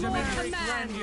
more commands!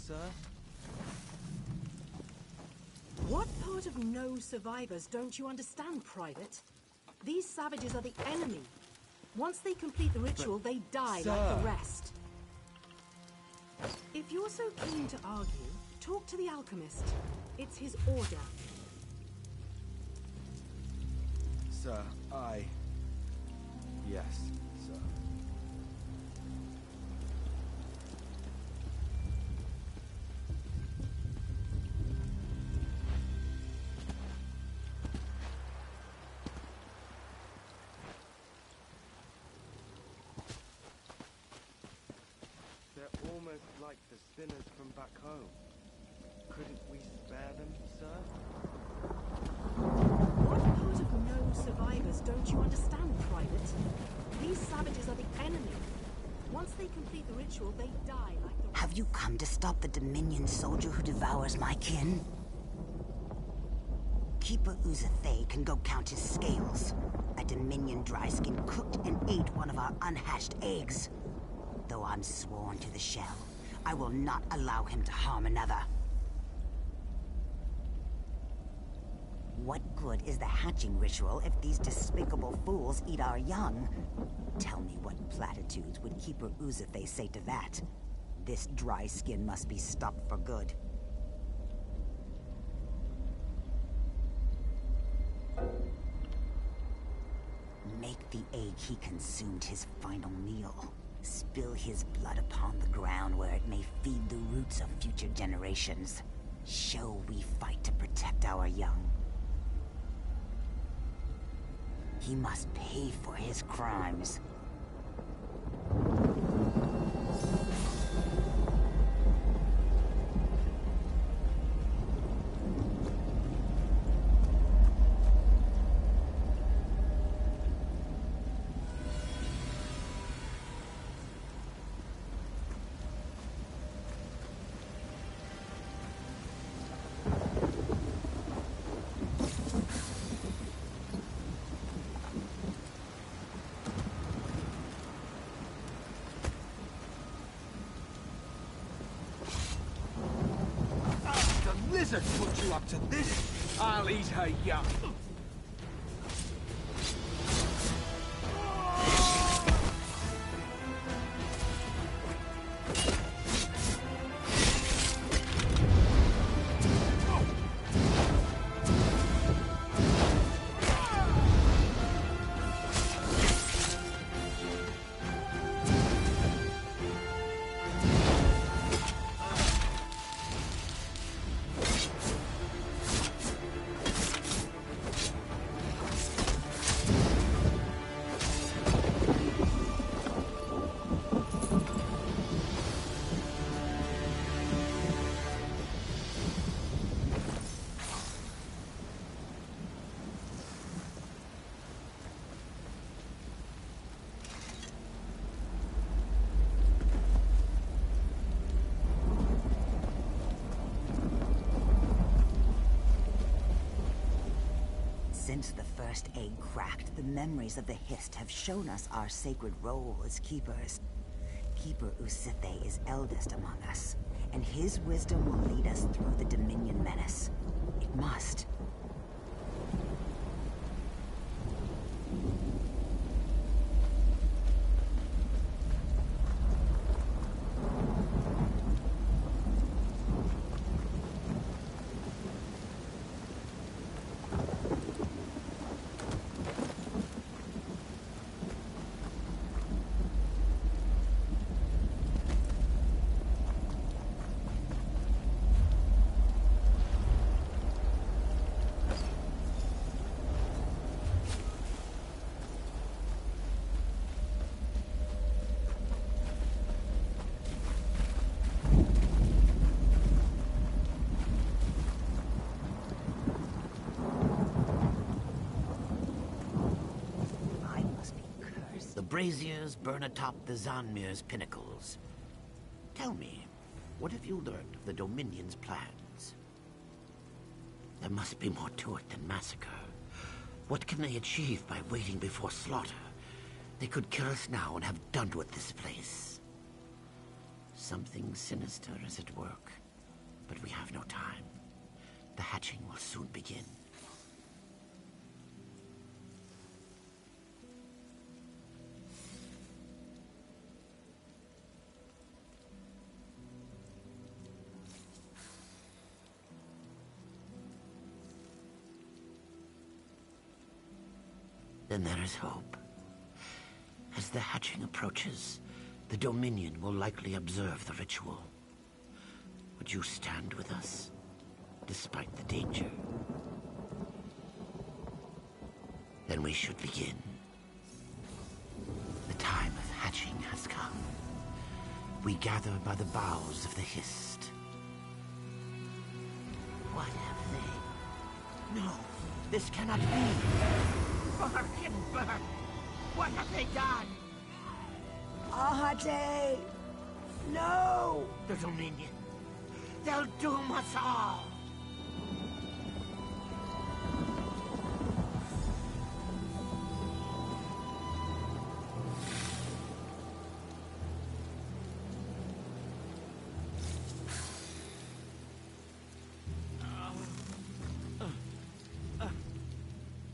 sir? What part of no survivors don't you understand, Private? These savages are the enemy. Once they complete the ritual, they die like the rest. If you're so keen to argue, talk to the alchemist. It's his order. Sir, Yes, sir. They're almost like the sinners from back home. Couldn't we spare them, sir? What part of no survivors don't you understand, Private? These savages are the enemy. Once they complete the ritual, they die like the rest. Have you come to stop the Dominion soldier who devours my kin? Keeper Uzathay can go count his scales. A Dominion dryskin cooked and ate one of our unhatched eggs. Though I'm sworn to the shell, I will not allow him to harm another. What good is the hatching ritual if these despicable fools eat our young? Tell me what platitudes would Keeper Uzathay say to that? This dry skin must be stopped for good. Make the egg he consumed his final meal. Spill his blood upon the ground where it may feed the roots of future generations. Show we fight to protect our young. He must pay for his crimes. Lizard put you up to this? I'll eat her young. Since the first egg cracked, the memories of the Hist have shown us our sacred role as keepers. Keeper Uzathay is eldest among us, and his wisdom will lead us through the Dominion menace. It must. Braziers burn atop the Zanmir's pinnacles. Tell me, what have you learned of the Dominion's plans? There must be more to it than massacre. What can they achieve by waiting before slaughter? They could kill us now and have done with this place. Something sinister is at work. But we have no time. The hatching will soon begin. Then there is hope. As the hatching approaches, the Dominion will likely observe the ritual. Would you stand with us, despite the danger? Then we should begin. The time of hatching has come. We gather by the boughs of the Hist. What have they? No, this cannot be. Bark and burn. What have they done? Ahate! No! The Dominion. They'll doom us all.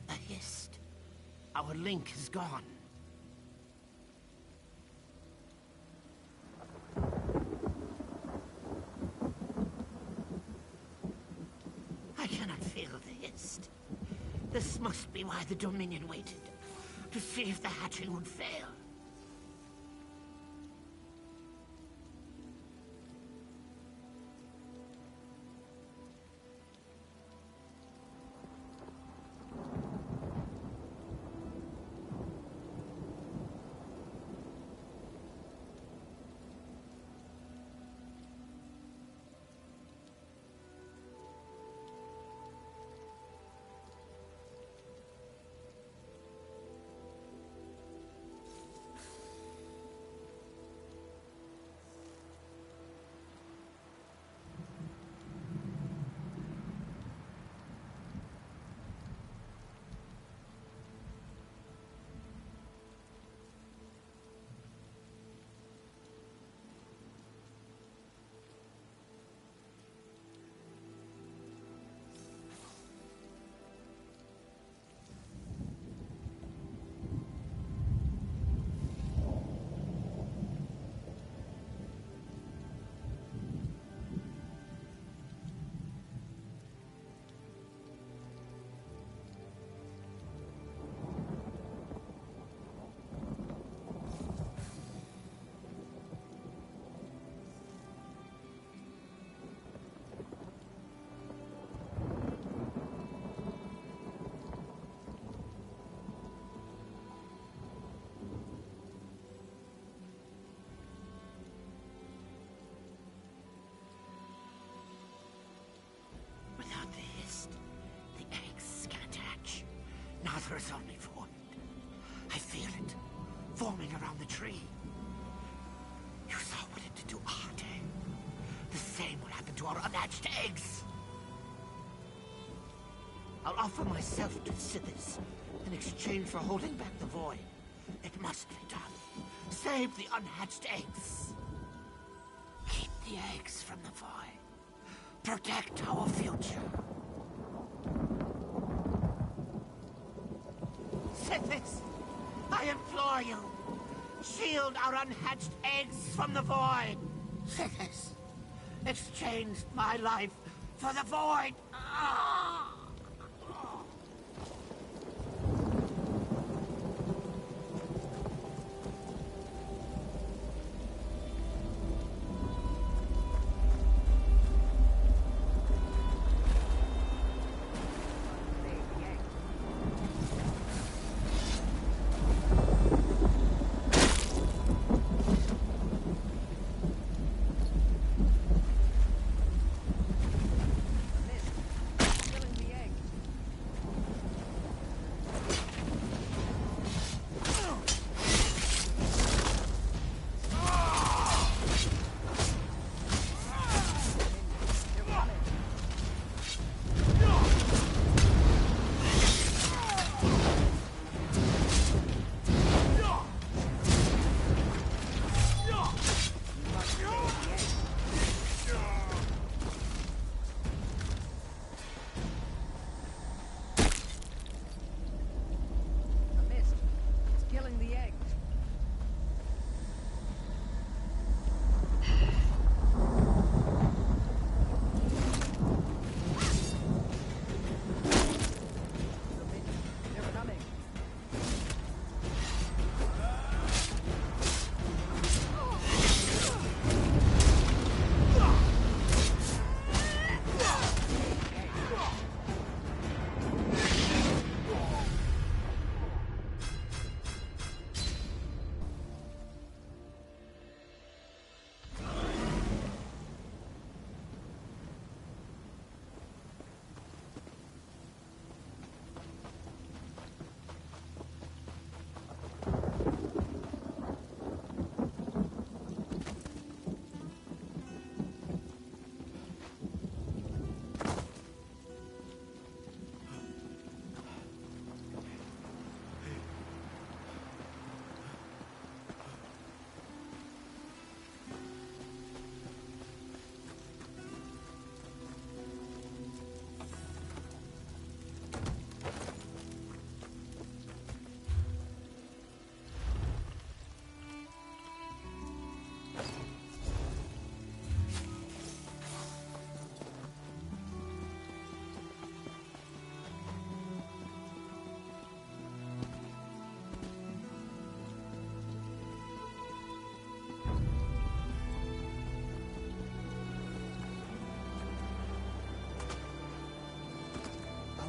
The Hist. Our link is gone. I cannot feel the Hist. This must be why the Dominion waited, to see if the hatching would fail. Without the Hist, the eggs can't hatch. Now there is only void. I feel it, forming around the tree. You saw what it did to Arte. The same will happen to our unhatched eggs. I'll offer myself to Sithis in exchange for holding back the void. It must be done. Save the unhatched eggs. Keep the eggs from the void. Protect our future. Sithis, I implore you. Shield our unhatched eggs from the void. Sithis, exchange my life for the void.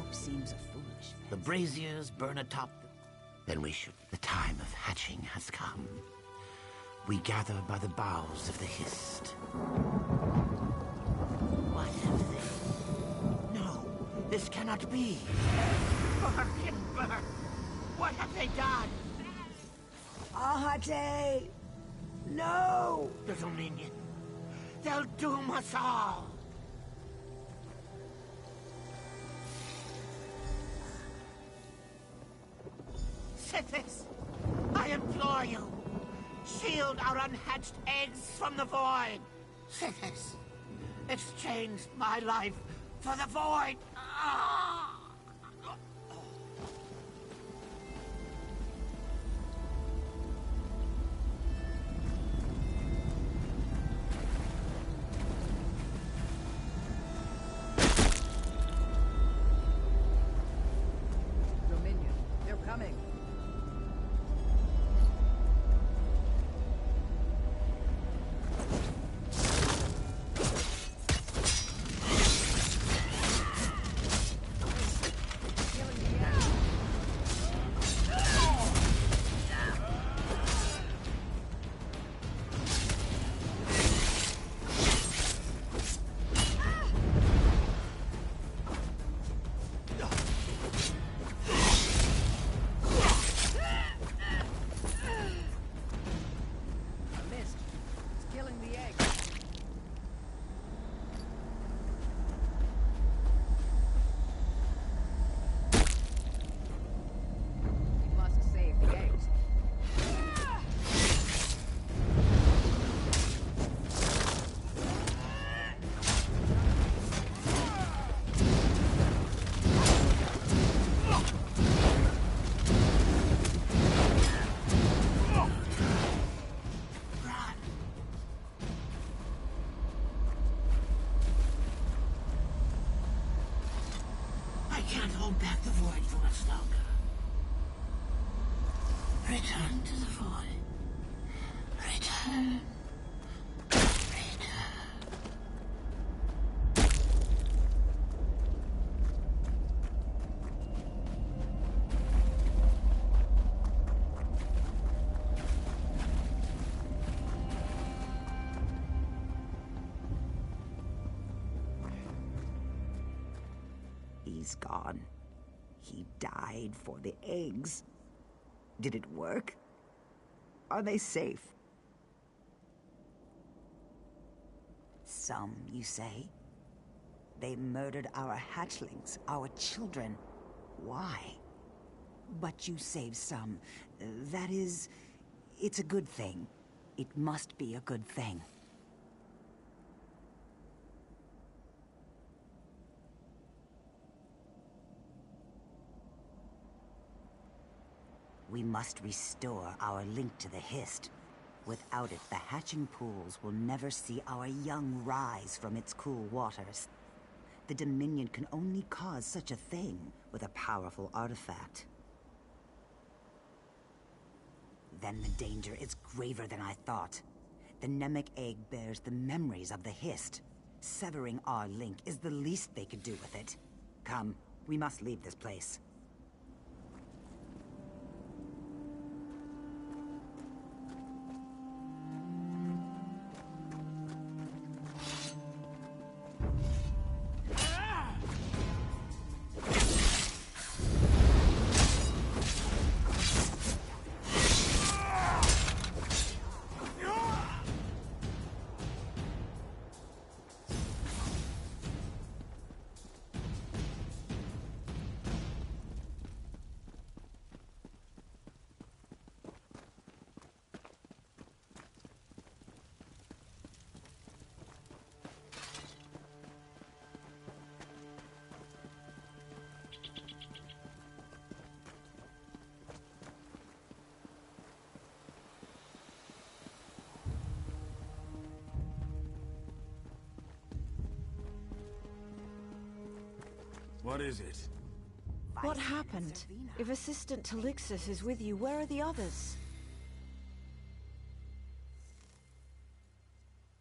perhaps seems a foolish The braziers burn atop. Then we should. The time of hatching has come. We gather by the boughs of the Hist. What have they? No, this cannot be. Birkenberg! What have they done? Ahate! No! The Dominion. They'll doom us all. Sithis, I implore you. Shield our unhatched eggs from the void. Sithis, exchange my life for the void. Ah! Dominion, they're coming. Can't hold back the void for much longer. Return to the void. Return. Return. He's gone. He died for the eggs. Did it work? Are they safe? Some, you say? They murdered our hatchlings, our children. Why? But you saved some. That is... it's a good thing. It must be a good thing. We must restore our link to the Hist. Without it, the hatching pools will never see our young rise from its cool waters. The Dominion can only cause such a thing with a powerful artifact. Then the danger is graver than I thought. The Nemic egg bears the memories of the Hist. Severing our link is the least they could do with it. Come, we must leave this place. What is it? What happened? If Assistant Talixus is with you, where are the others?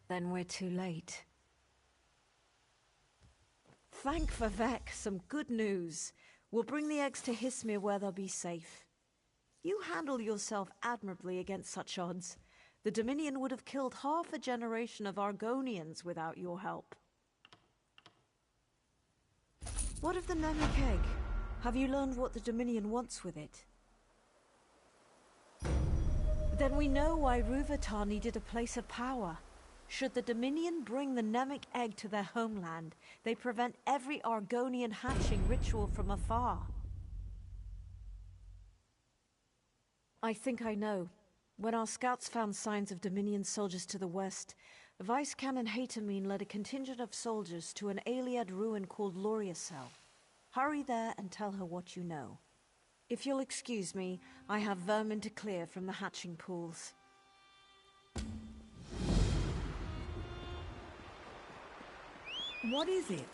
Then we're too late. Thank Vivek, some good news. We'll bring the eggs to Hismir where they'll be safe. You handle yourself admirably against such odds. The Dominion would have killed half a generation of Argonians without your help. What of the Nemic egg? Have you learned what the Dominion wants with it? Then we know why Rúvatar needed a place of power. Should the Dominion bring the Nemic egg to their homeland, they prevent every Argonian hatching ritual from afar. I think I know. When our scouts found signs of Dominion soldiers to the west, Vice Canon Hatamine led a contingent of soldiers to an Aliad ruin called Loriacel. Hurry there and tell her what you know. If you'll excuse me, I have vermin to clear from the hatching pools. What is it?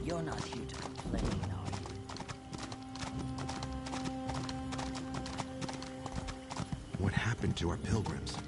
You're not here to complain, are you? What happened to our pilgrims?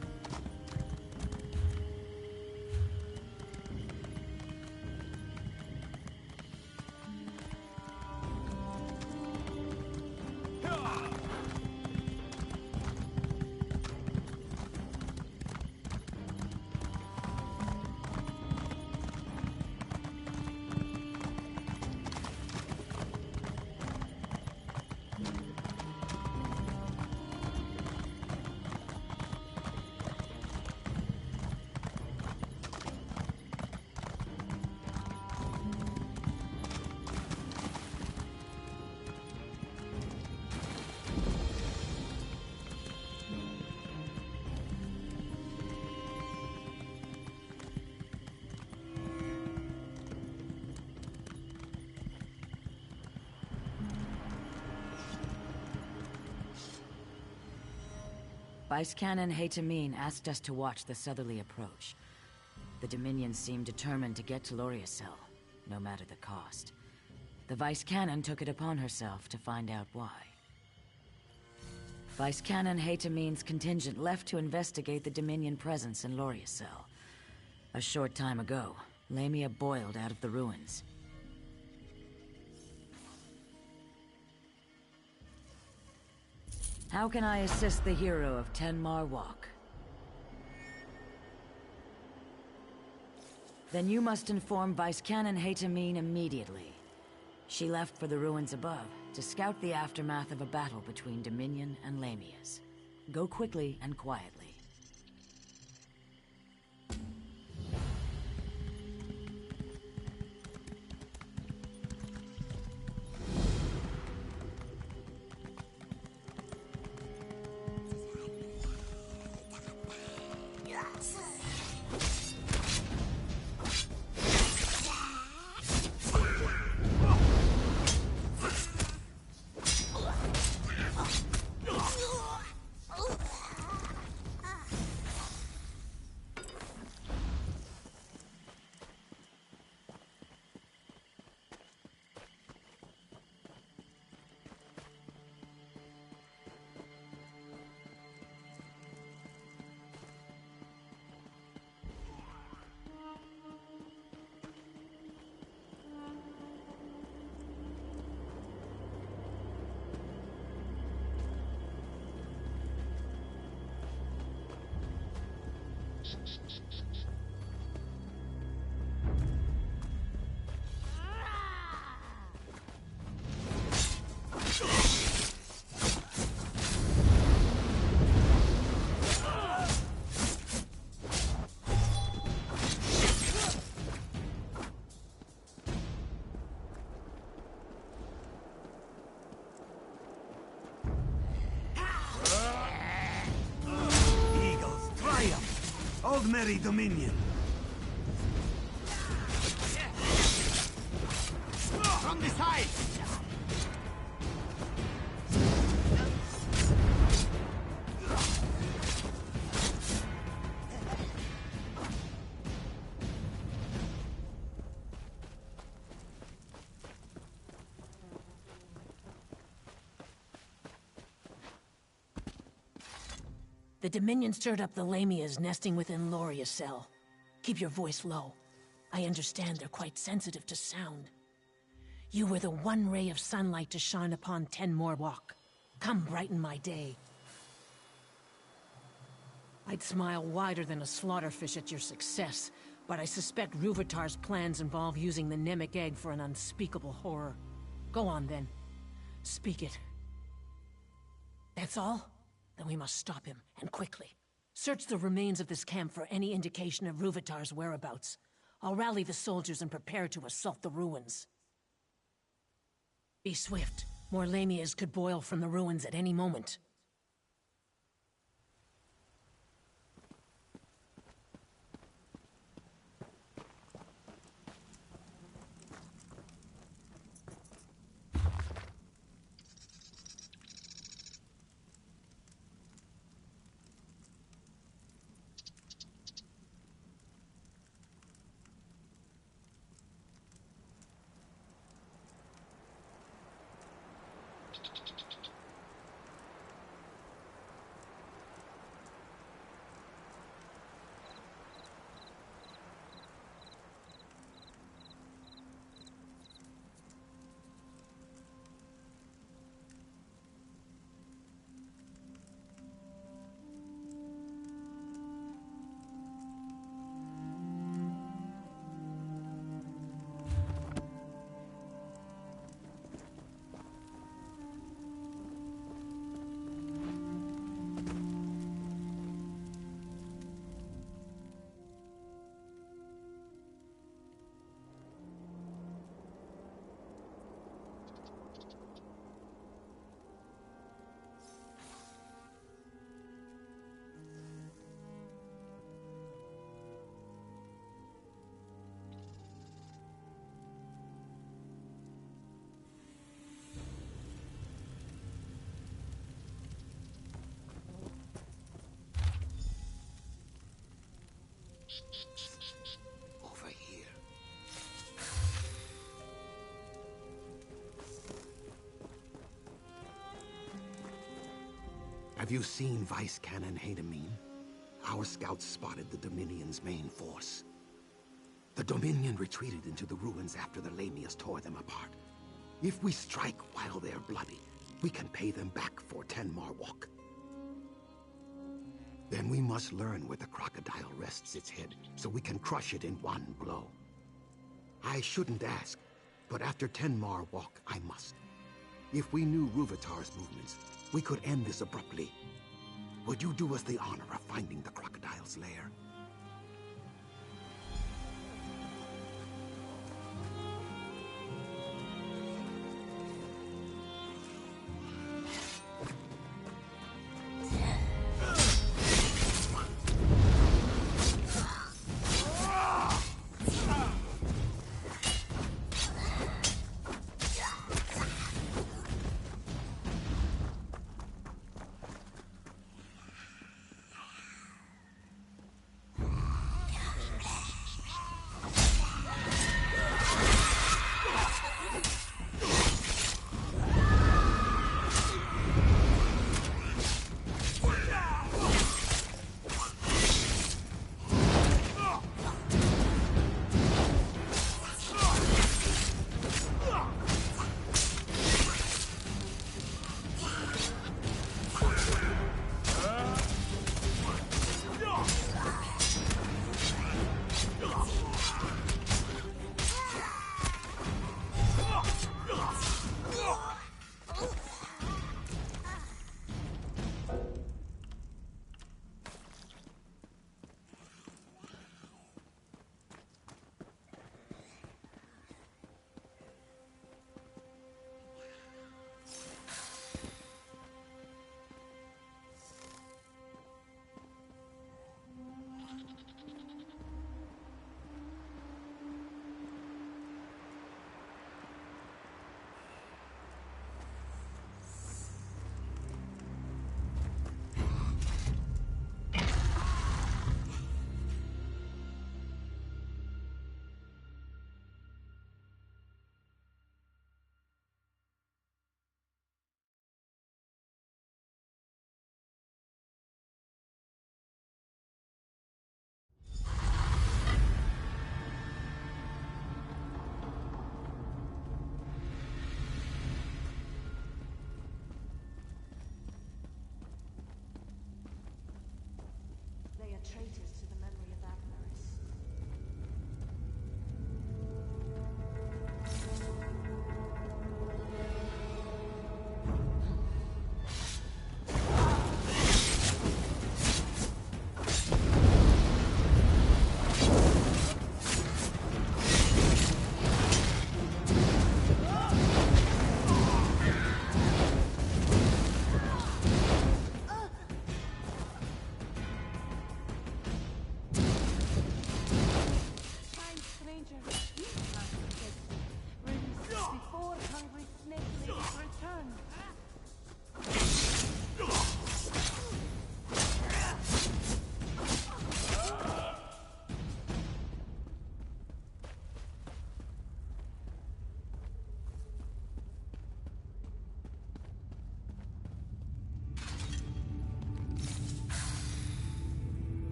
Vice Canon Hatamine asked us to watch the southerly approach. The Dominion seemed determined to get to Loriacel, no matter the cost. The Vice Canon took it upon herself to find out why. Vice Canon Hatamine's contingent left to investigate the Dominion presence in Loriacel. A short time ago, Lamia boiled out of the ruins. How can I assist the hero of Tenmar Walk? Then you must inform Vice Canon Hatamine immediately. She left for the ruins above to scout the aftermath of a battle between Dominion and Lamias. Go quickly and quietly. Hail Merry Dominion! From the side! The Dominion stirred up the Lamias nesting within Loriacell. Keep your voice low. I understand they're quite sensitive to sound. You were the one ray of sunlight to shine upon Ten More Walk. Come brighten my day. I'd smile wider than a slaughterfish at your success, but I suspect Ruvatar's plans involve using the Nemic egg for an unspeakable horror. Go on then. Speak it. That's all? Then we must stop him, and quickly. Search the remains of this camp for any indication of Ruvatar's whereabouts. I'll rally the soldiers and prepare to assault the ruins. Be swift. More Lamias could boil from the ruins at any moment. Over here. Have you seen Vice Cannon Hadamine? Our scouts spotted the Dominion's main force. The Dominion retreated into the ruins after the Lamias tore them apart. If we strike while they're bloody, we can pay them back for Ten More Walk. Then we must learn where the crocodile rests its head, so we can crush it in one blow. I shouldn't ask, but after Ten More Walk, I must. If we knew Ruvatar's movements, we could end this abruptly. Would you do us the honor of finding the crocodile's lair? are traitors to the memory of Agmaris.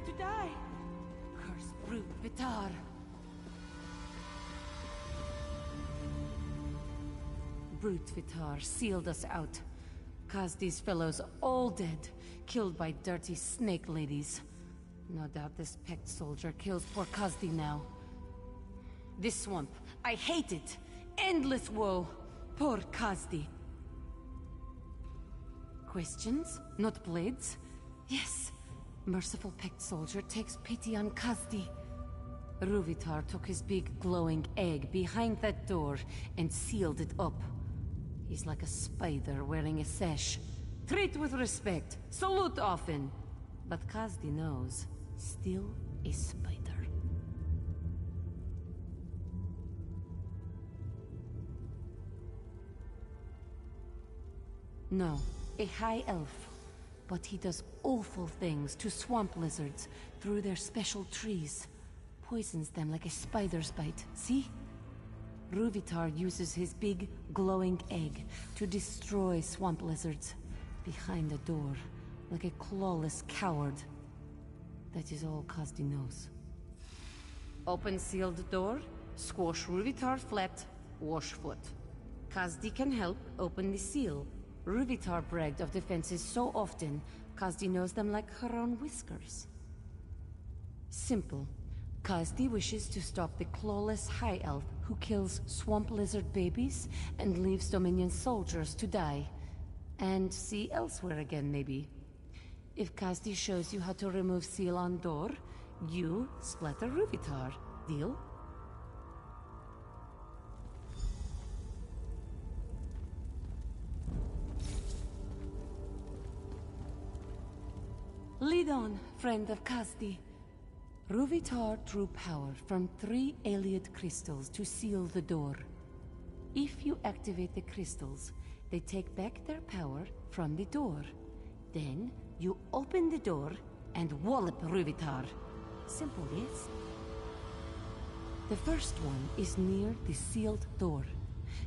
To die. Curse brute Vitar. Brute Vitar sealed us out. Kazdi's fellows all dead, killed by dirty snake ladies. No doubt this pecked soldier kills poor Kazdi now. This swamp, I hate it. Endless woe. Poor Kazdi. Questions? Not blades? Yes. Merciful pecked soldier takes pity on Kazdi. Ruvitar took his big glowing egg behind that door and sealed it up. He's like a spider wearing a sash. Treat with respect, salute often. But Kazdi knows, still a spider. No, a high elf. But he does awful things to swamp lizards through their special trees. Poisons them like a spider's bite, see? Ruvitar uses his big, glowing egg to destroy swamp lizards behind a door, like a clawless coward. That is all Kazdi knows. Open sealed door, squash Ruvitar flat, wash foot. Kazdi can help open the seal. Ruvitar bragged of defenses so often, Kazdi knows them like her own whiskers. Simple. Kazdi wishes to stop the clawless high elf who kills swamp lizard babies and leaves Dominion soldiers to die. And see elsewhere again, maybe. If Kazdi shows you how to remove seal on door, you splatter Ruvitar. Deal? Lead on, friend of Kazdi. Ruvitar drew power from 3 Ayleid crystals to seal the door. If you activate the crystals, they take back their power from the door. Then, you open the door and wallop Ruvitar. Simple, yes? The first one is near the sealed door.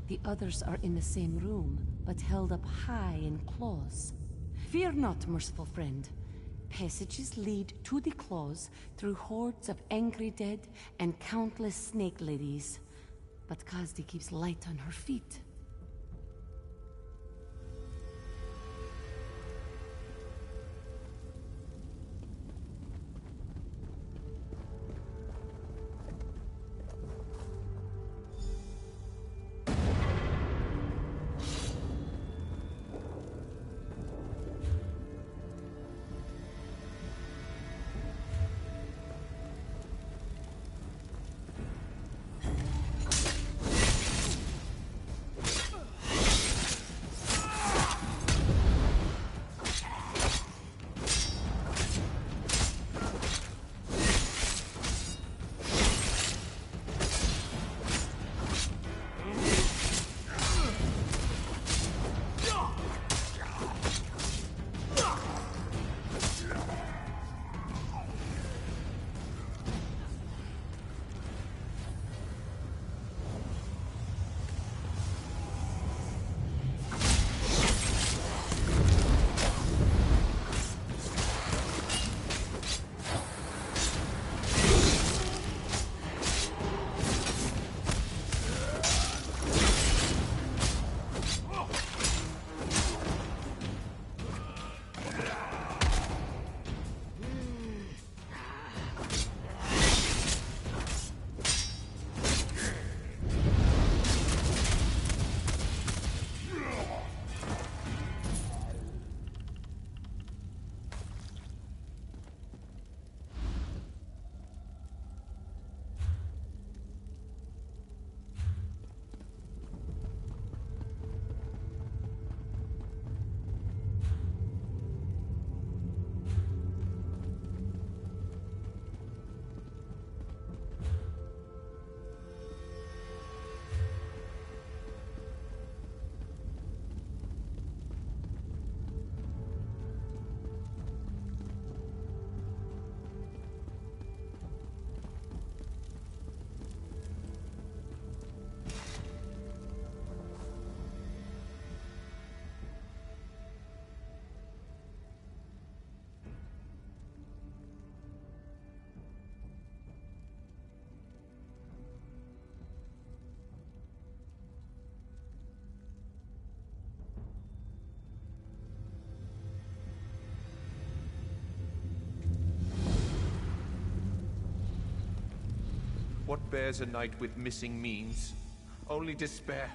The others are in the same room, but held up high in claws. Fear not, merciful friend. Passages lead to the claws through hordes of angry dead and countless snake ladies. But Kazdi keeps light on her feet. What bears a knight with missing means? Only despair.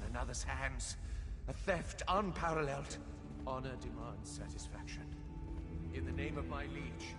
Another's hands. A theft unparalleled. Honor demands satisfaction. In the name of my liege.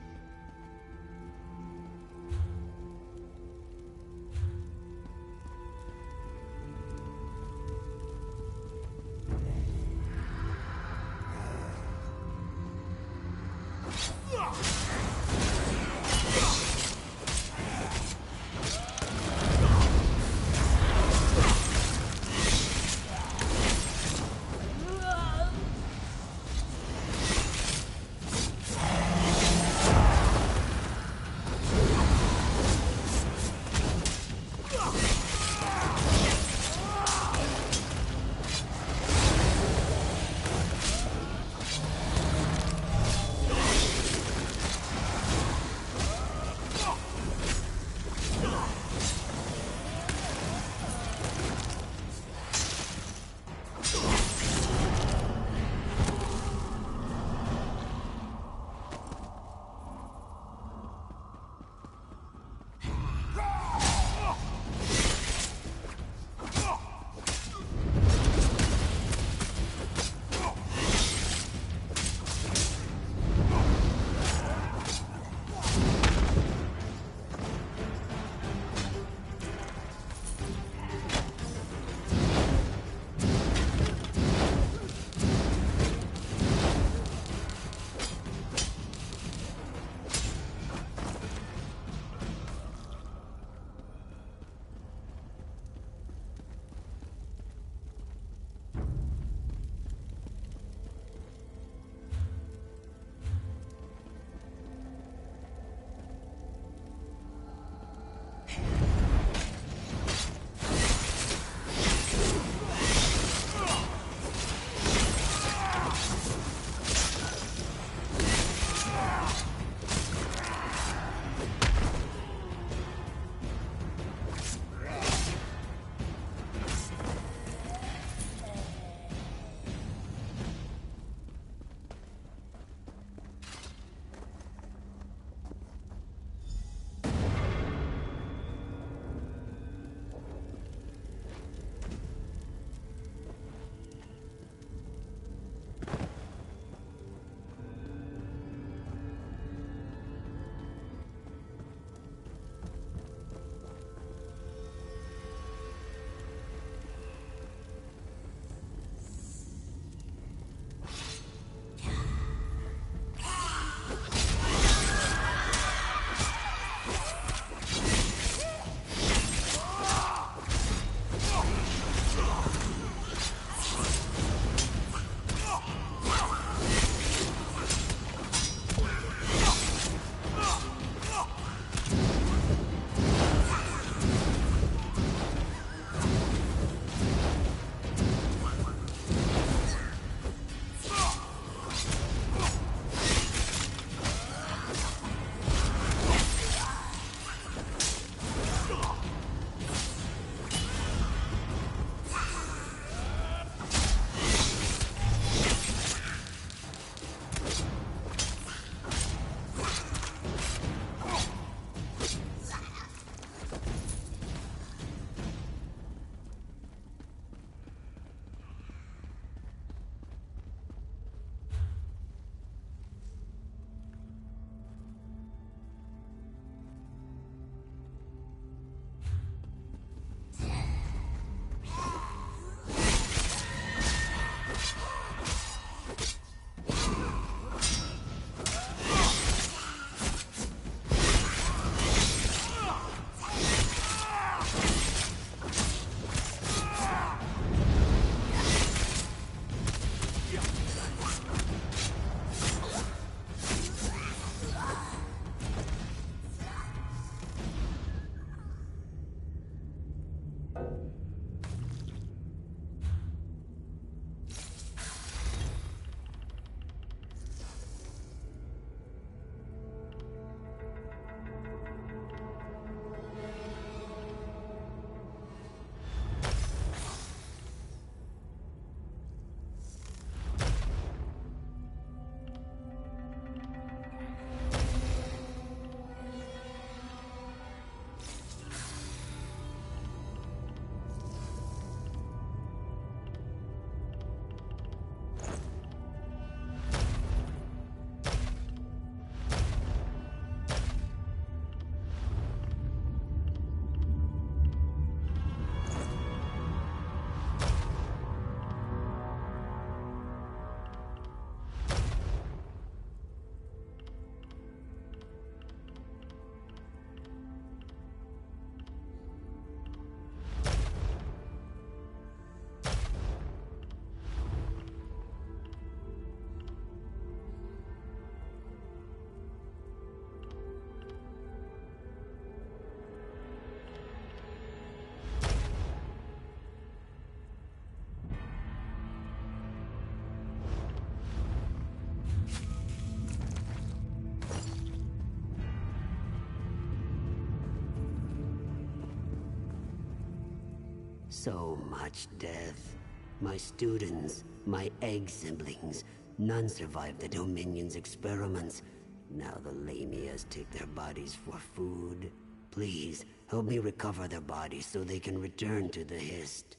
So much death. My students, my egg siblings, none survived the Dominion's experiments. Now the Lamias take their bodies for food. Please, help me recover their bodies so they can return to the Hist.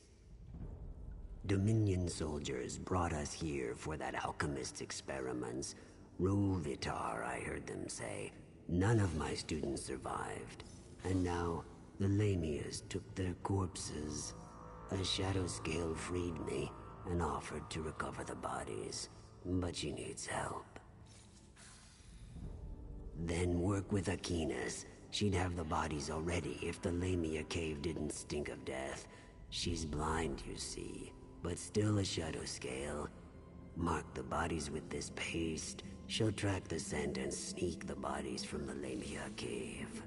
Dominion soldiers brought us here for that alchemist's experiments. Ruvitar, I heard them say. None of my students survived. And now, the Lamias took their corpses. A shadow scale freed me and offered to recover the bodies, but she needs help. Then work with Aquinas. She'd have the bodies already if the Lamia cave didn't stink of death. She's blind, you see, but still a shadow scale. Mark the bodies with this paste. She'll track the scent and sneak the bodies from the Lamia cave.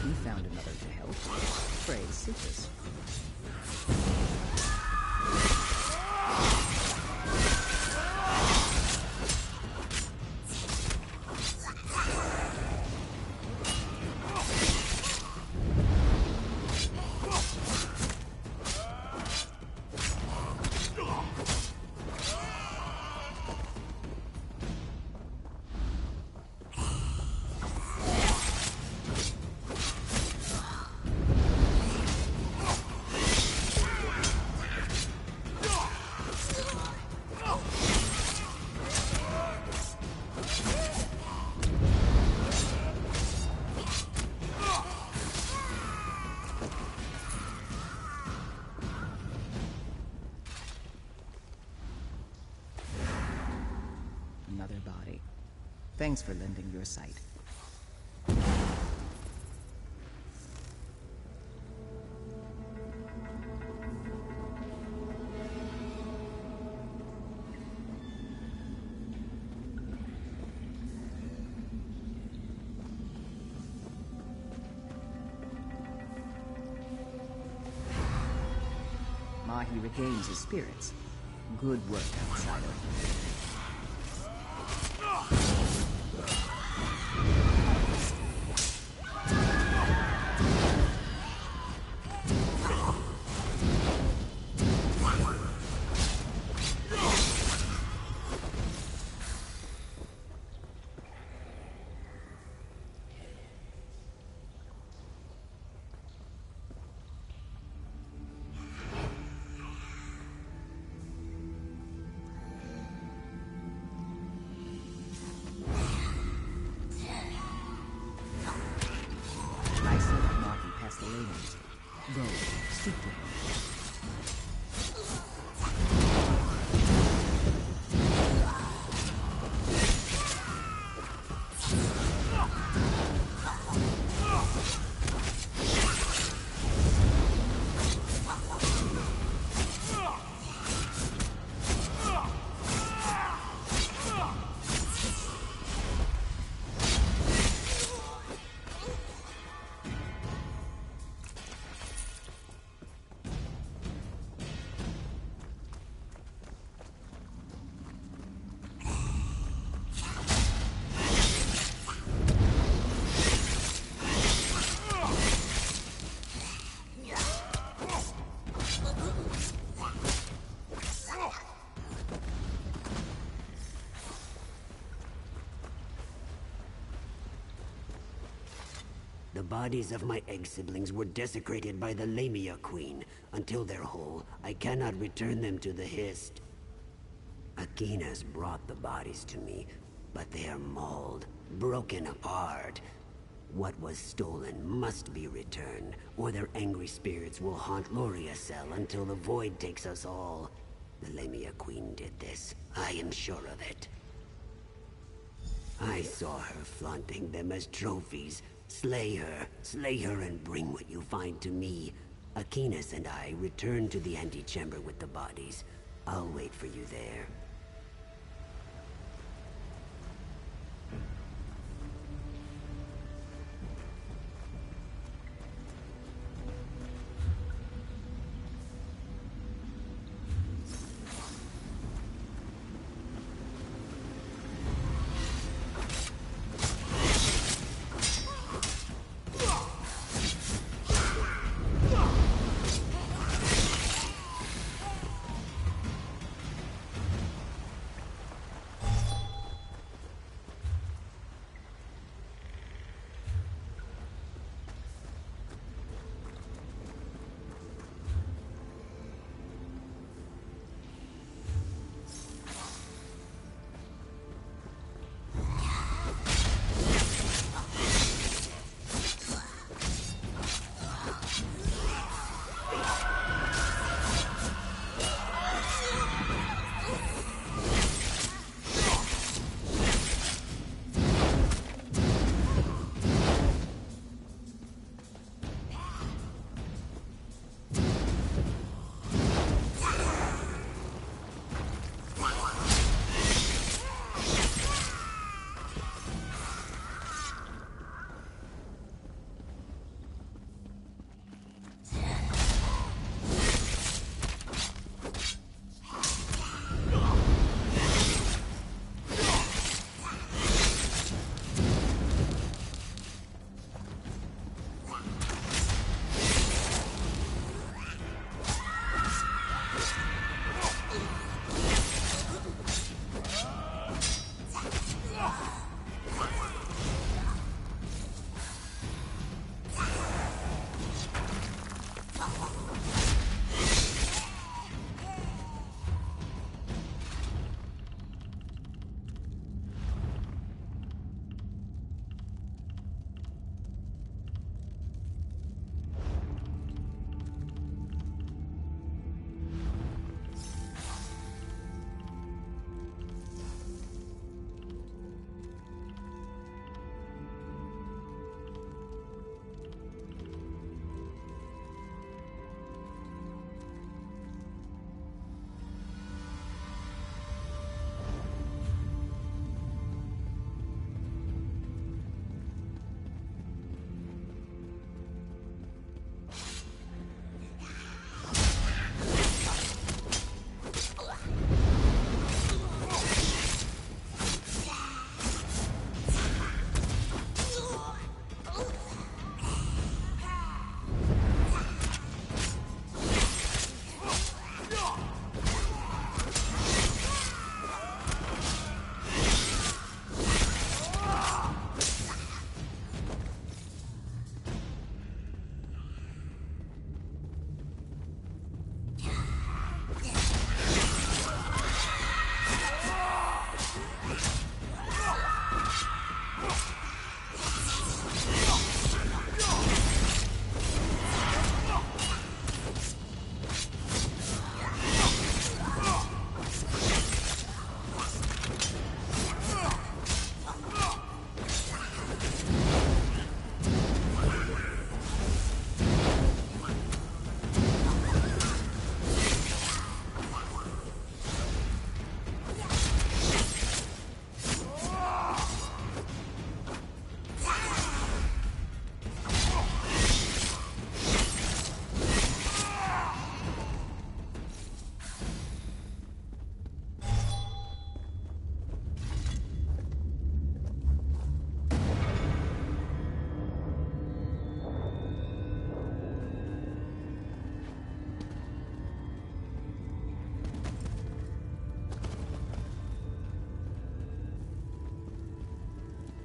You found another to help. Praise Cephas. Another body. Thanks for lending your sight. Mahi regains his spirits. Good work, outsider. Go, speak to him. The bodies of my egg siblings were desecrated by the Lamia Queen. Until they're whole, I cannot return them to the Hist. Aquinas brought the bodies to me, but they are mauled, broken apart. What was stolen must be returned, or their angry spirits will haunt Loriacel until the void takes us all. The Lamia Queen did this. I am sure of it. I saw her flaunting them as trophies. Slay her and bring what you find to me. Aquinas and I return to the antechamber with the bodies. I'll wait for you there.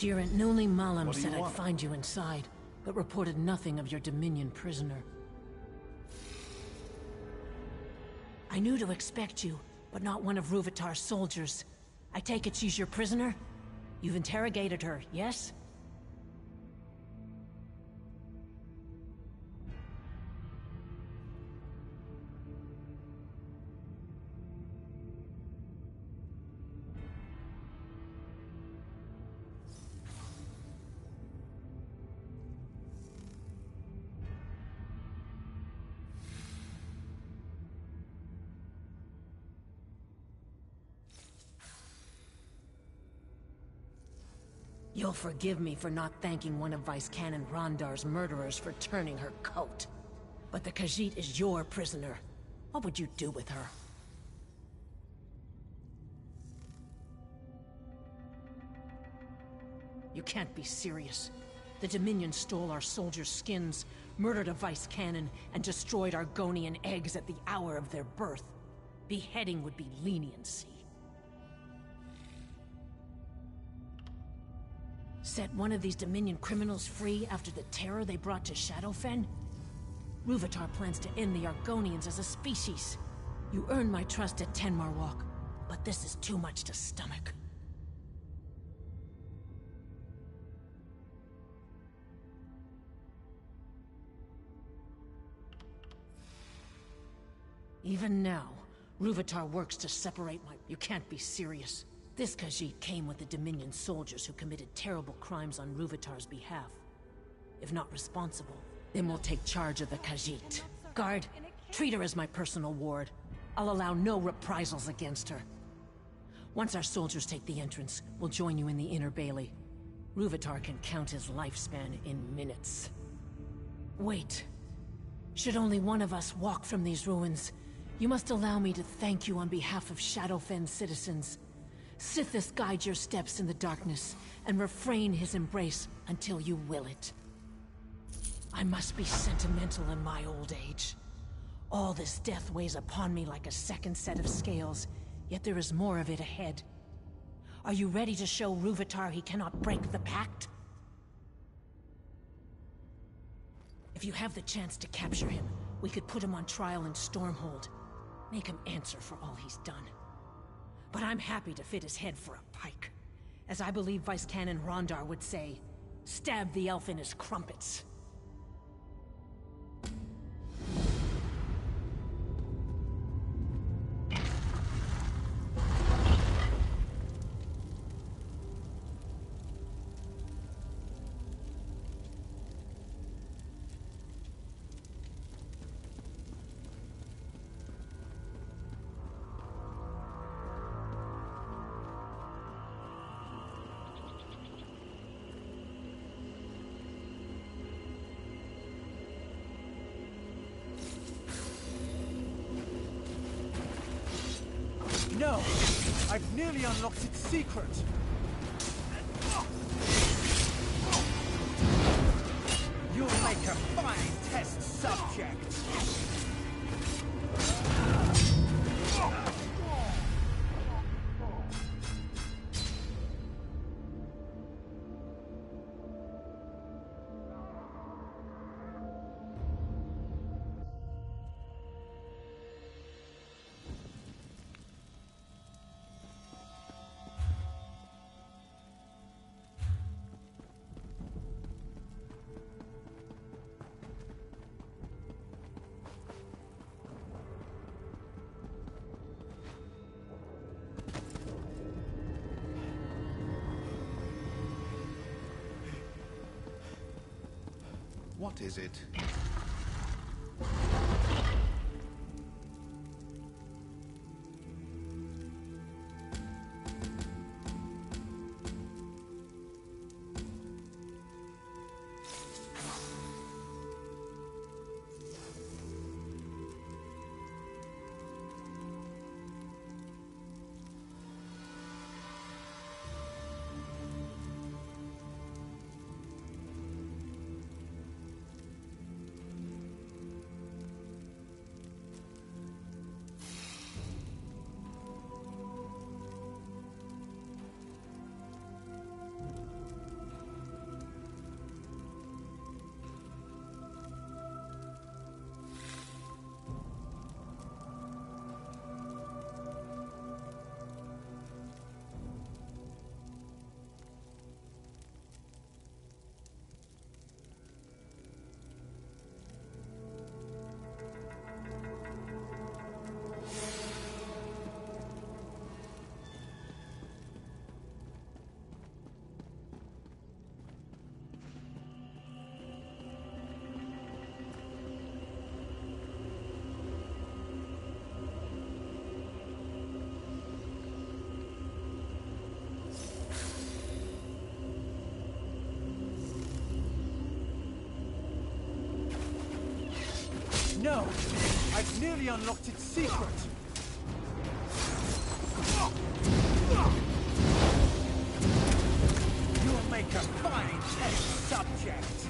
Gerent Noli Malam said I'd find you inside, but reported nothing of your Dominion prisoner. I knew to expect you, but not one of Rúvitar's soldiers. I take it she's your prisoner? You've interrogated her, yes? You'll forgive me for not thanking one of Vice Canon Rondar's murderers for turning her coat. But the Khajiit is your prisoner. What would you do with her? You can't be serious. The Dominion stole our soldiers' skins, murdered a Vice Canon, and destroyed Argonian eggs at the hour of their birth. Beheading would be leniency. Set one of these Dominion criminals free after the terror they brought to Shadowfen? Rúvitar plans to end the Argonians as a species. You earned my trust at Tenmarwalk, but this is too much to stomach. Even now, Rúvitar works to separate my... You can't be serious. This Khajiit came with the Dominion soldiers who committed terrible crimes on Rúvitar's behalf. If not responsible, then we'll take charge of the Khajiit. Guard, treat her as my personal ward. I'll allow no reprisals against her. Once our soldiers take the entrance, we'll join you in the Inner Bailey. Rúvitar can count his lifespan in minutes. Wait. Should only one of us walk from these ruins, you must allow me to thank you on behalf of Shadowfen citizens. Sithis guide your steps in the darkness, and refrain his embrace until you will it. I must be sentimental in my old age. All this death weighs upon me like a second set of scales, yet there is more of it ahead. Are you ready to show Rúvitar he cannot break the pact? If you have the chance to capture him, we could put him on trial in Stormhold. Make him answer for all he's done. But I'm happy to fit his head for a pike. As I believe Vice Canon Rondar would say, stab the elf in his crumpets. No! I've nearly unlocked its secret! You'll make a fine test subject! What is it? No! I've nearly unlocked its secret! You'll make a fine test subject!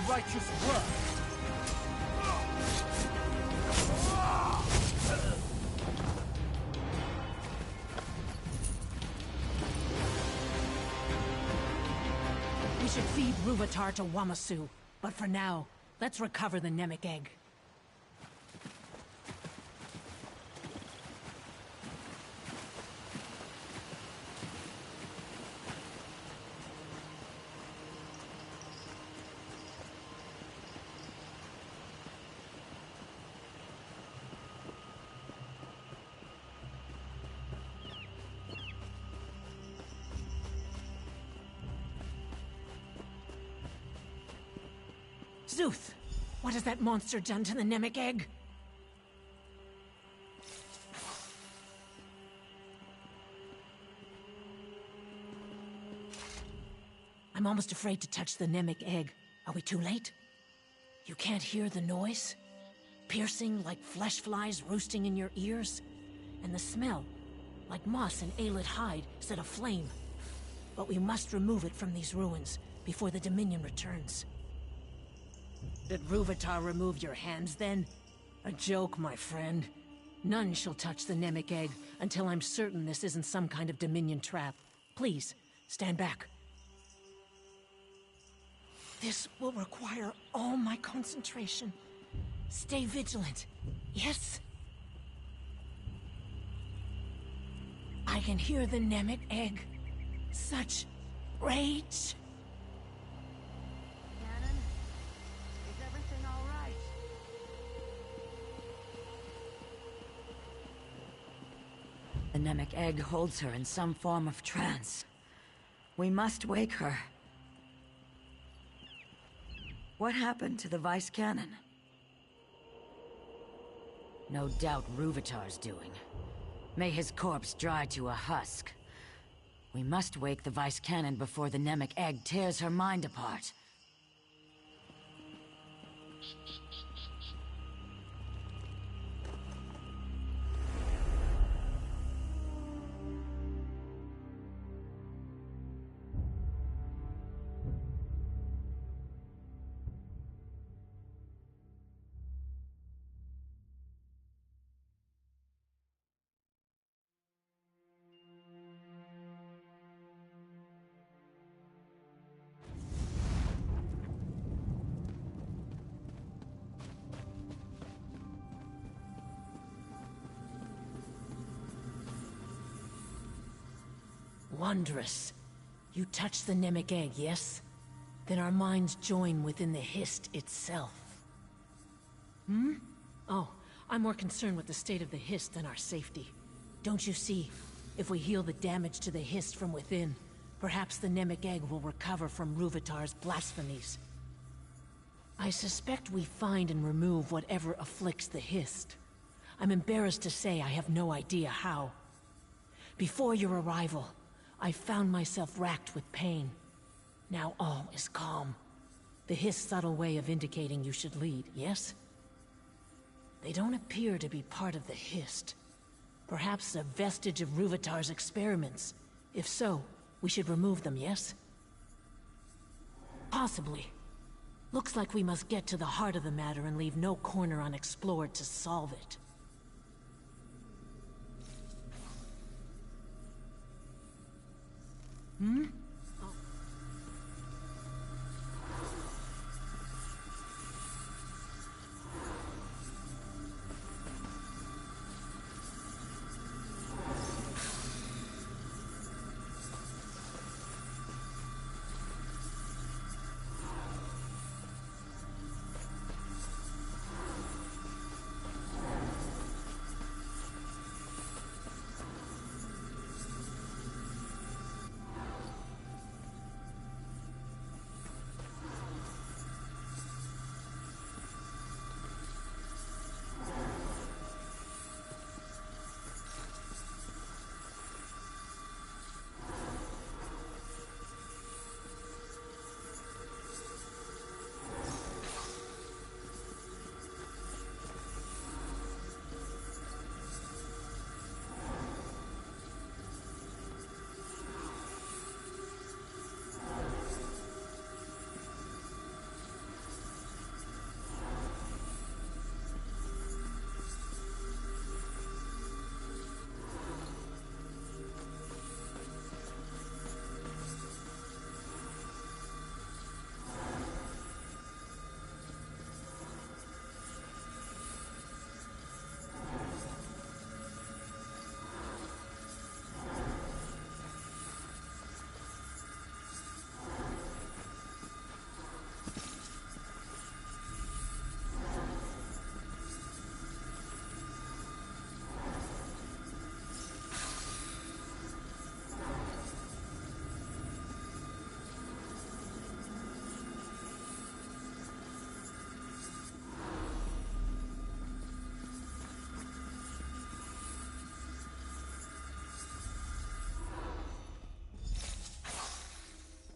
Righteous work. We should feed Ruvatar to Wamasu, but for now, let's recover the Nemic egg. Zuth! What has that monster done to the Nemic egg? I'm almost afraid to touch the Nemic egg. Are we too late? You can't hear the noise? Piercing like flesh flies roosting in your ears? And the smell, like moss and aelid hide set aflame. But we must remove it from these ruins before the Dominion returns. Did Ruvatar remove your hands, then? A joke, my friend. None shall touch the Nemic egg until I'm certain this isn't some kind of Dominion trap. Please, stand back. This will require all my concentration. Stay vigilant. Yes? I can hear the Nemic egg. Such rage. The Nemic egg holds her in some form of trance. We must wake her. What happened to the Vice Cannon? No doubt Ruvatar's doing. May his corpse dry to a husk. We must wake the Vice Cannon before the Nemic egg tears her mind apart. Wondrous. You touch the Nemic egg, yes? Then our minds join within the Hist itself. Hmm? Oh, I'm more concerned with the state of the Hist than our safety. Don't you see? If we heal the damage to the Hist from within, perhaps the Nemic egg will recover from Ruvatar's blasphemies. I suspect we find and remove whatever afflicts the Hist. I'm embarrassed to say I have no idea how. Before your arrival, I found myself racked with pain. Now all is calm. The Hist's subtle way of indicating you should lead, yes? They don't appear to be part of the Hist. Perhaps a vestige of Ruvatar's experiments. If so, we should remove them, yes? Possibly. Looks like we must get to the heart of the matter and leave no corner unexplored to solve it. Hmm?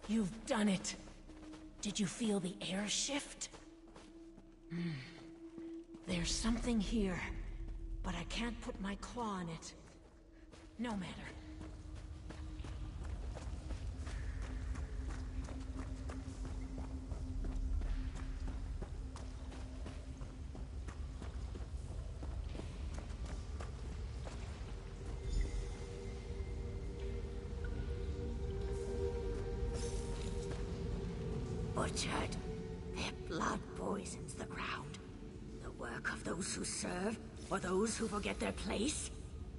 You've done it. Did you feel the air shift? There's something here, but I can't put my claw on it. No matter. Butchered. Their blood poisons the ground. The work of those who serve, or those who forget their place?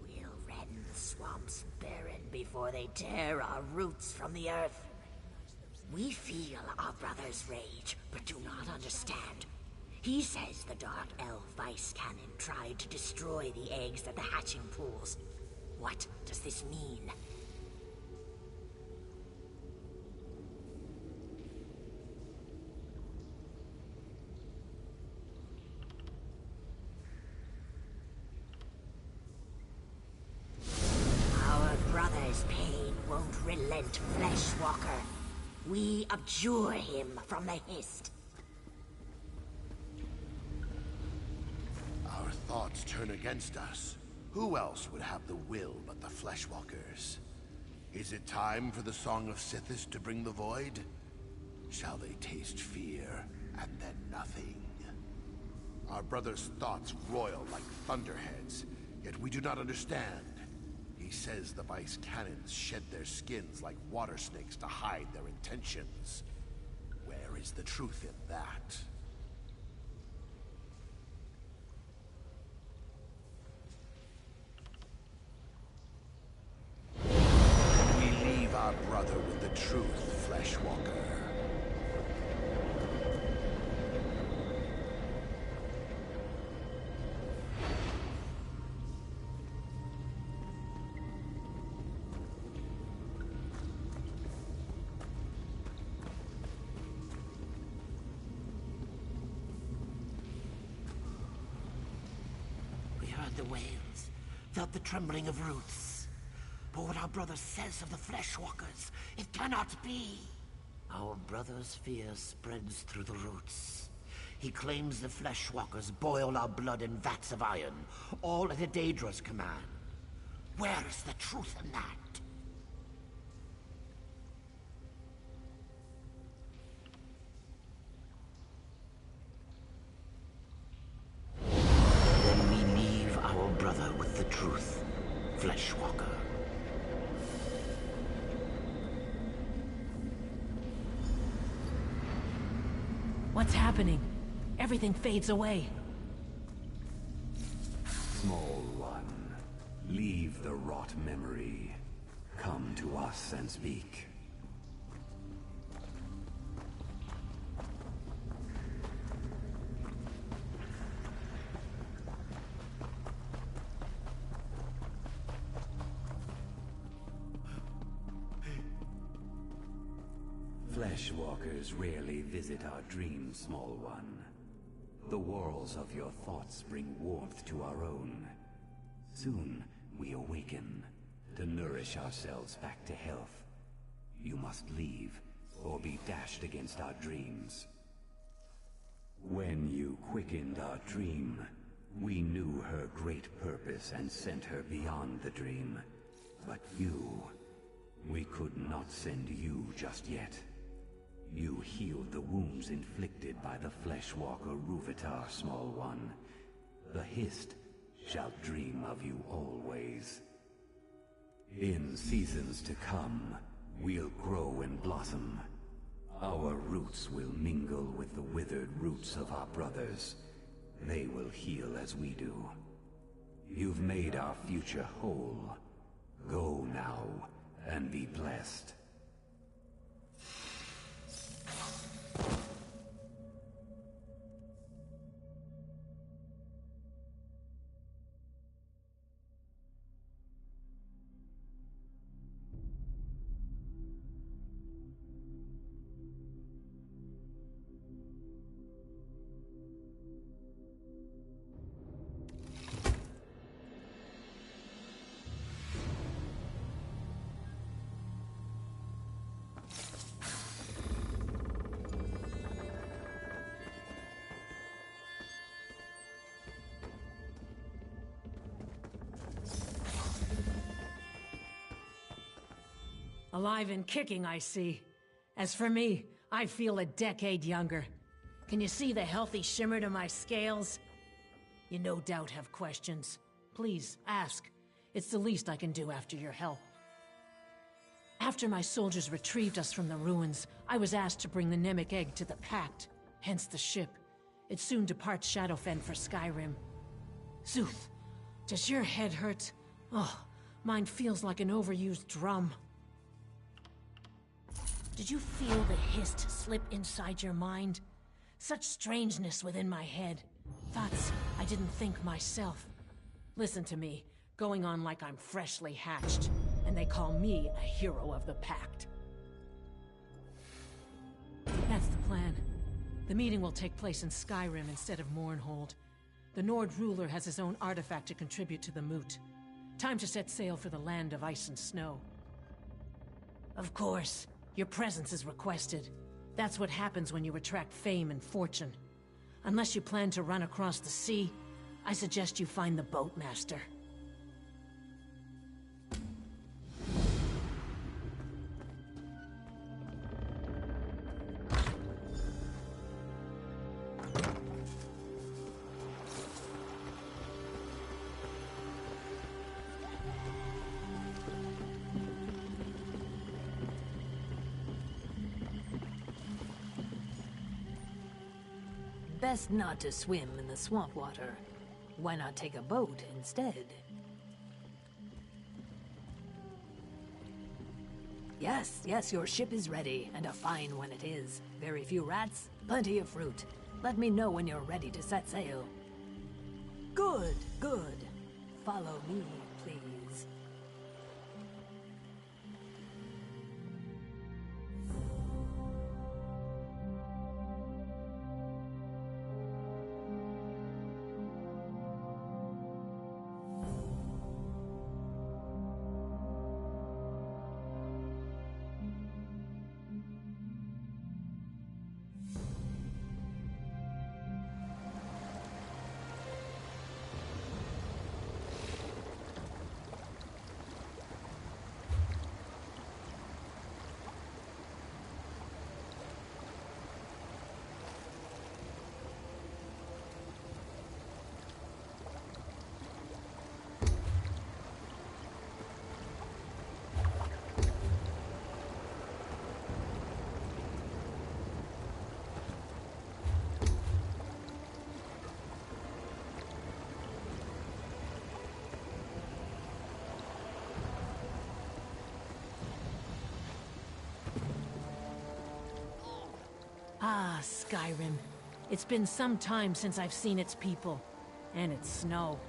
We'll rend the swamps barren before they tear our roots from the earth. We feel our brother's rage, but do not understand. He says the Dark Elf Vice Cannon tried to destroy the eggs at the hatching pools. What does this mean? Relent, Fleshwalker. We abjure him from the Hist. Our thoughts turn against us. Who else would have the will but the Fleshwalkers? Is it time for the Song of Sithis to bring the void? Shall they taste fear, and then nothing? Our brother's thoughts roil like thunderheads, yet we do not understand. He says the Vice Cannons shed their skins like water snakes to hide their intentions. Where is the truth in that? We leave our brother with the truth, Fleshwalker. The wails, felt the trembling of roots. But what our brother says of the Fleshwalkers, it cannot be. Our brother's fear spreads through the roots. He claims the Fleshwalkers boil our blood in vats of iron, all at a Daedra's command. Where is the truth in that? Brother with the truth, Fleshwalker. What's happening? Everything fades away. Small one, leave the rot memory. Come to us and speak. Fleshwalkers rarely visit our dreams, small one. The whorls of your thoughts bring warmth to our own. Soon we awaken, to nourish ourselves back to health. You must leave, or be dashed against our dreams. When you quickened our dream, we knew her great purpose and sent her beyond the dream. But you, we could not send you just yet. You healed the wounds inflicted by the Fleshwalker Rúvitar, small one. The Hist shall dream of you always. In seasons to come, we'll grow and blossom. Our roots will mingle with the withered roots of our brothers. They will heal as we do. You've made our future whole. Go now, and be blessed. Alive and kicking, I see. As for me, I feel a decade younger. Can you see the healthy shimmer to my scales? You no doubt have questions. Please, ask. It's the least I can do after your help. After my soldiers retrieved us from the ruins, I was asked to bring the Nemic egg to the Pact, hence the ship. It soon departs Shadowfen for Skyrim. Zuth, does your head hurt? Oh, mine feels like an overused drum. Did you feel the hist slip inside your mind? Such strangeness within my head. Thoughts I didn't think myself. Listen to me, going on like I'm freshly hatched, and they call me a hero of the Pact. That's the plan. The meeting will take place in Skyrim instead of Mournhold. The Nord ruler has his own artifact to contribute to the moot. Time to set sail for the land of ice and snow. Of course, your presence is requested. That's what happens when you attract fame and fortune. Unless you plan to run across the sea, I suggest you find the boatmaster. Best not to swim in the swamp water. Why not take a boat instead? Yes, your ship is ready, and a fine one it is. Very few rats, plenty of fruit. Let me know when you're ready to set sail. Good. Follow me, please. Ah, Skyrim. It's been some time since I've seen its people, and its snow.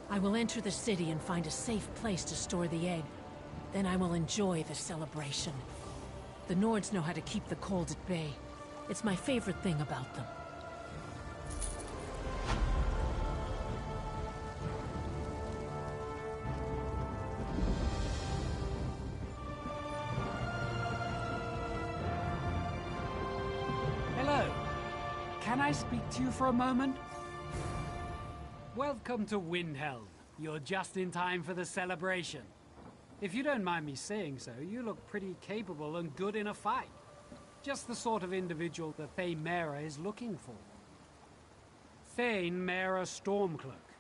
I will enter the city and find a safe place to store the egg. Then I will enjoy the celebration. The Nords know how to keep the cold at bay. It's my favorite thing about them. Can I speak to you for a moment? Welcome to Windhelm. You're just in time for the celebration. If you don't mind me saying so, you look pretty capable and good in a fight. Just the sort of individual that Thane Mera is looking for. Thane Mera Stormcloak.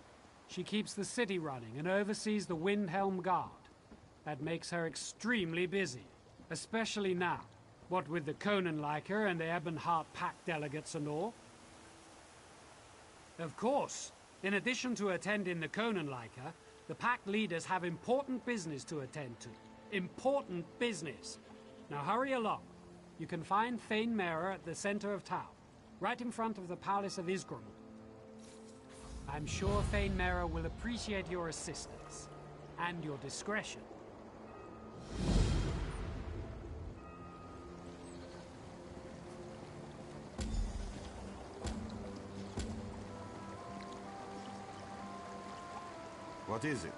She keeps the city running and oversees the Windhelm Guard. That makes her extremely busy, especially now. What with the Conanliker and the Ebonheart Pact delegates and all. Of course, in addition to attending the Conanliker, the Pact leaders have important business to attend to. Important business. Now hurry along. You can find Thane Mera at the center of town, right in front of the Palace of Isgramor. I'm sure Thane Mera will appreciate your assistance and your discretion. What is it?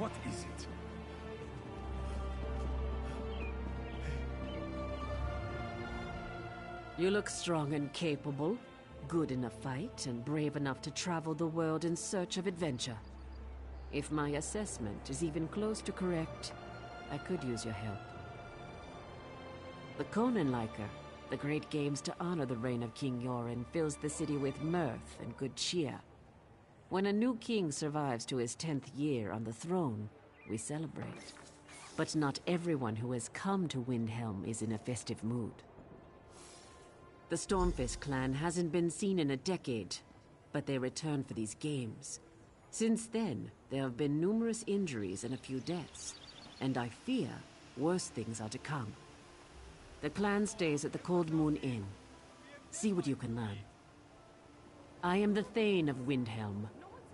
What is it? You look strong and capable, good in a fight, and brave enough to travel the world in search of adventure. If my assessment is even close to correct, I could use your help. The Conanliker, the great games to honor the reign of King Yoren, fills the city with mirth and good cheer. When a new king survives to his 10th year on the throne, we celebrate. But not everyone who has come to Windhelm is in a festive mood. The Stormfist clan hasn't been seen in a decade, but they return for these games. Since then, there have been numerous injuries and a few deaths, and I fear worse things are to come. The clan stays at the Cold Moon Inn. See what you can learn. I am the Thane of Windhelm.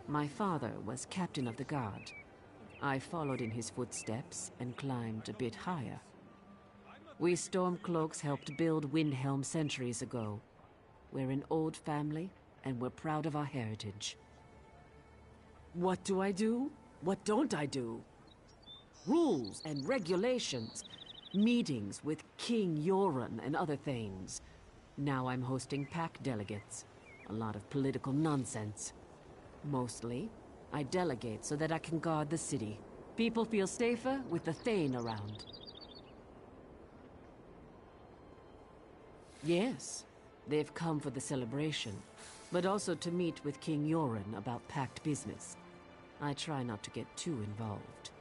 My father was captain of the guard. I followed in his footsteps and climbed a bit higher. We Stormcloaks helped build Windhelm centuries ago. We're an old family, and we're proud of our heritage. What do I do? What don't I do? Rules and regulations. Meetings with King Yoren and other Thanes. Now I'm hosting pack delegates. A lot of political nonsense. Mostly, I delegate so that I can guard the city. People feel safer with the Thane around. Yes, they've come for the celebration, but also to meet with King Yoren about pact business. I try not to get too involved.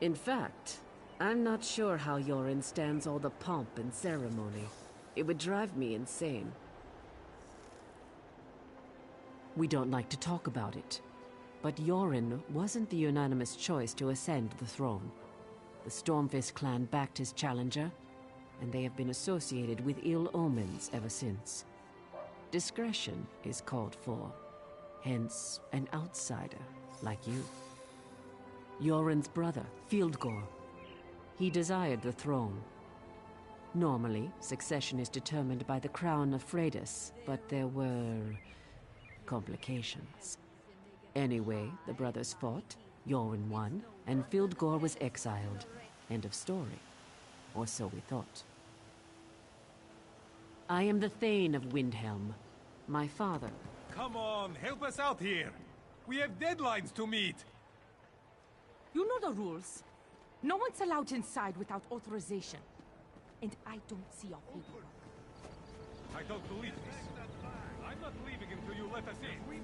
In fact, I'm not sure how Yoren stands all the pomp and ceremony. It would drive me insane. We don't like to talk about it, but Yoren wasn't the unanimous choice to ascend the throne. The Stormfist clan backed his challenger, and they have been associated with ill omens ever since. Discretion is called for, hence an outsider like you. Yoren's brother, Fieldgore. He desired the throne. Normally, succession is determined by the crown of Freydis, but there were complications. Anyway, the brothers fought, Yoren won, and Fieldgore was exiled. End of story. Or so we thought. I am the Thane of Windhelm. My father... Come on, help us out here. We have deadlines to meet. You know the rules. No one's allowed inside without authorization. And I don't see your paperwork. I don't believe this. I'm not leaving until you let us in.